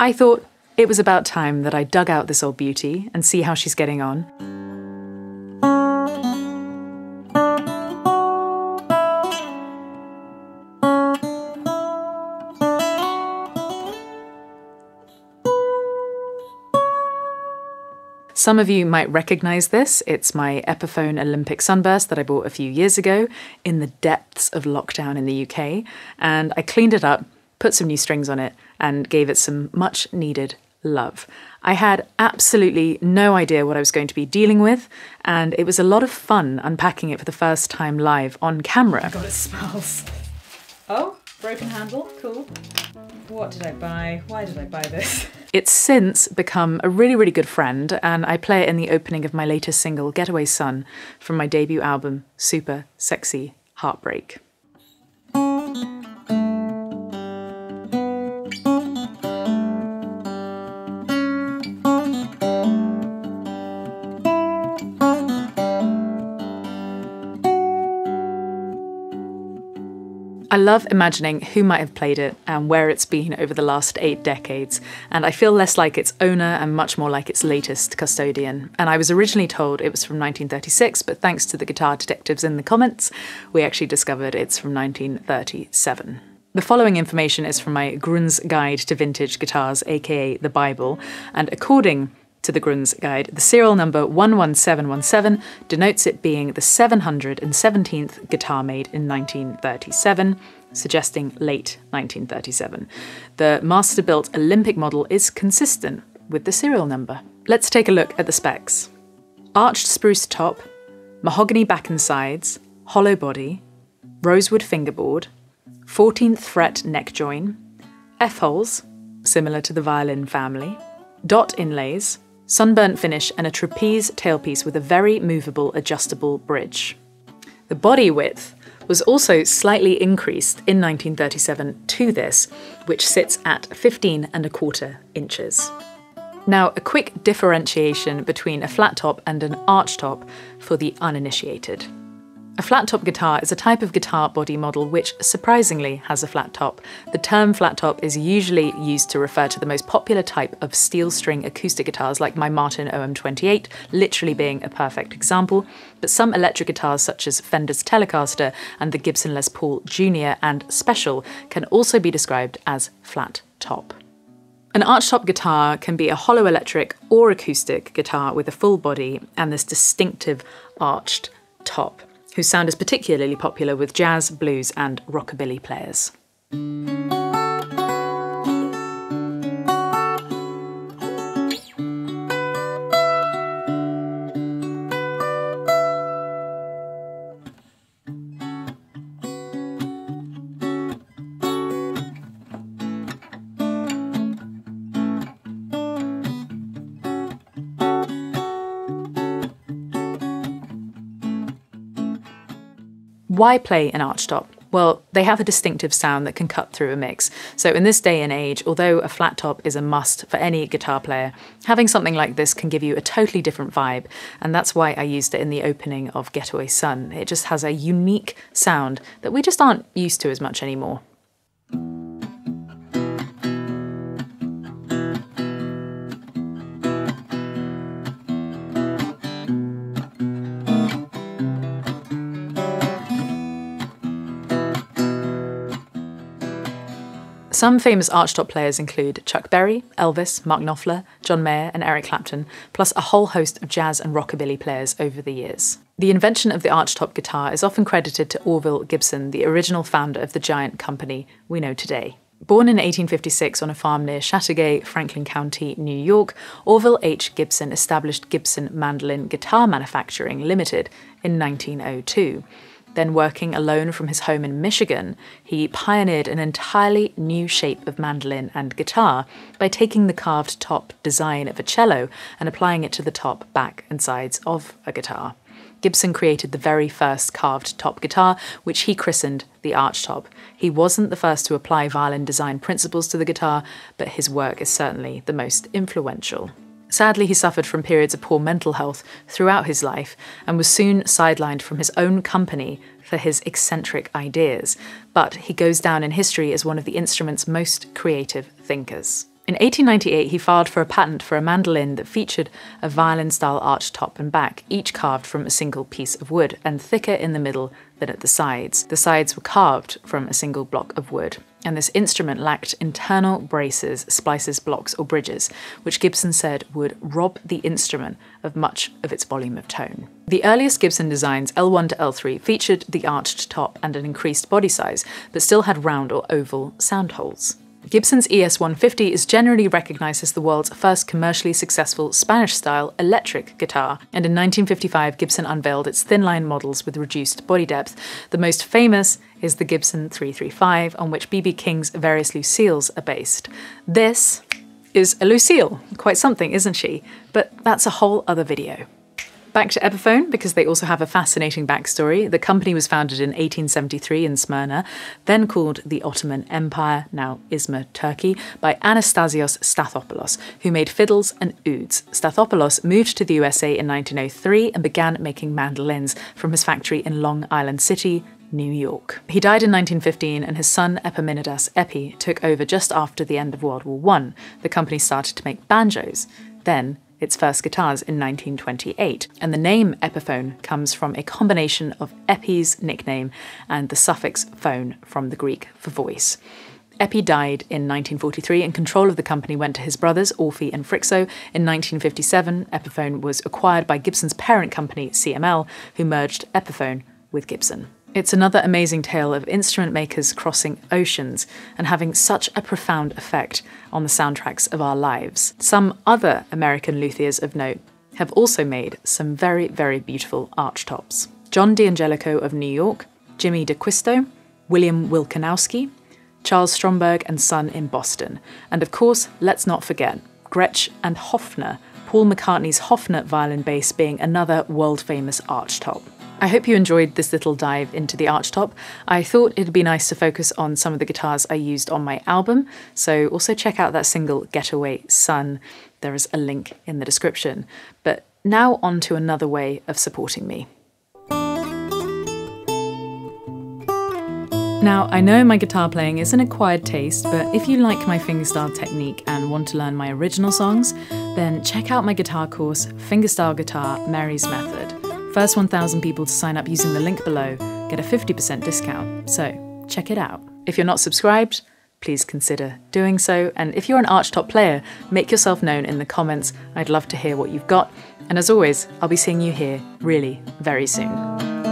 I thought it was about time that I dug out this old beauty and see how she's getting on. Some of you might recognise this. It's my Epiphone Olympic Sunburst that I bought a few years ago in the depths of lockdown in the UK. And I cleaned it up, put some new strings on it, and gave it some much needed love. I had absolutely no idea what I was going to be dealing with, and it was a lot of fun unpacking it for the first time live on camera. Oh God, it smells. Oh, broken handle, cool. What did I buy? Why did I buy this? It's since become a really, really good friend, and I play it in the opening of my latest single, Getaway Sun, from my debut album, Super Sexy Heartbreak. I love imagining who might have played it and where it's been over the last 8 decades, and I feel less like its owner and much more like its latest custodian. And I was originally told it was from 1936, but thanks to the guitar detectives in the comments, we actually discovered it's from 1937. The following information is from my Grun's Guide to Vintage Guitars, aka the Bible, and according to the Grun's Guide, the serial number 11717 denotes it being the 717th guitar made in 1937, suggesting late 1937. The master-built Olympic model is consistent with the serial number. Let's take a look at the specs. Arched spruce top, mahogany back and sides, hollow body, rosewood fingerboard, 14th fret neck join, F-holes, similar to the violin family, dot inlays, sunburnt finish and a trapeze tailpiece with a very movable adjustable bridge. The body width was also slightly increased in 1937 to this, which sits at 15¼ inches. Now, a quick differentiation between a flat top and an archtop for the uninitiated. A flat top guitar is a type of guitar body model which, surprisingly, has a flat top. The term flat top is usually used to refer to the most popular type of steel string acoustic guitars, like my Martin OM28, literally being a perfect example, but some electric guitars such as Fender's Telecaster and the Gibson Les Paul Junior and Special can also be described as flat top. An archtop guitar can be a hollow electric or acoustic guitar with a full body and this distinctive arched top, whose sound is particularly popular with jazz, blues and rockabilly players. Why play an archtop? Well, they have a distinctive sound that can cut through a mix. So in this day and age, although a flat top is a must for any guitar player, having something like this can give you a totally different vibe. And that's why I used it in the opening of Getaway Sun. It just has a unique sound that we just aren't used to as much anymore. Some famous archtop players include Chuck Berry, Elvis, Mark Knopfler, John Mayer and Eric Clapton, plus a whole host of jazz and rockabilly players over the years. The invention of the archtop guitar is often credited to Orville Gibson, the original founder of the giant company we know today. Born in 1856 on a farm near Chateauguay, Franklin County, New York, Orville H. Gibson established Gibson Mandolin Guitar Manufacturing Limited in 1902. Then working alone from his home in Michigan, he pioneered an entirely new shape of mandolin and guitar by taking the carved top design of a cello and applying it to the top, back and sides of a guitar. Gibson created the very first carved top guitar, which he christened the Archtop. He wasn't the first to apply violin design principles to the guitar, but his work is certainly the most influential. Sadly, he suffered from periods of poor mental health throughout his life and was soon sidelined from his own company for his eccentric ideas, but he goes down in history as one of the instrument's most creative thinkers. In 1898, he filed for a patent for a mandolin that featured a violin-style arch top and back, each carved from a single piece of wood and thicker in the middle than at the sides. The sides were carved from a single block of wood, and this instrument lacked internal braces, splices, blocks, or bridges, which Gibson said would rob the instrument of much of its volume of tone. The earliest Gibson designs, L1 to L3, featured the arched top and an increased body size, but still had round or oval sound holes. Gibson's ES-150 is generally recognised as the world's first commercially successful Spanish-style electric guitar, and in 1955 Gibson unveiled its thin-line models with reduced body depth. The most famous is the Gibson 335, on which B.B. King's various Lucilles are based. This is a Lucille. Quite something, isn't she? But that's a whole other video. Back to Epiphone, because they also have a fascinating backstory. The company was founded in 1873 in Smyrna, then called the Ottoman Empire, now Izmir, Turkey, by Anastasios Stathopoulos, who made fiddles and ouds. Stathopoulos moved to the USA in 1903 and began making mandolins from his factory in Long Island City, New York. He died in 1915, and his son Epimenidas Epi took over just after the end of World War I. The company started to make banjos, then its first guitars in 1928, and the name Epiphone comes from a combination of Epi's nickname and the suffix phone from the Greek for voice. Epi died in 1943 and control of the company went to his brothers Orphee and Frixo. In 1957, Epiphone was acquired by Gibson's parent company CML, who merged Epiphone with Gibson. It's another amazing tale of instrument makers crossing oceans and having such a profound effect on the soundtracks of our lives. Some other American luthiers of note have also made some very, very beautiful archtops. John D'Angelico of New York, Jimmy DeQuisto, William Wilkanowski, Charles Stromberg and Son in Boston. And of course, let's not forget Gretsch and Hofner, Paul McCartney's Hofner violin bass being another world-famous archtop. I hope you enjoyed this little dive into the Archtop. I thought it'd be nice to focus on some of the guitars I used on my album, so also check out that single Getaway Sun. There is a link in the description. But now on to another way of supporting me. Now, I know my guitar playing is an acquired taste, but if you like my fingerstyle technique and want to learn my original songs, then check out my guitar course, Fingerstyle Guitar, Mary's Method. First 1,000 people to sign up using the link below get a 50% discount, so check it out. If you're not subscribed, please consider doing so, and if you're an Archtop player, make yourself known in the comments. I'd love to hear what you've got, and as always, I'll be seeing you here really very soon.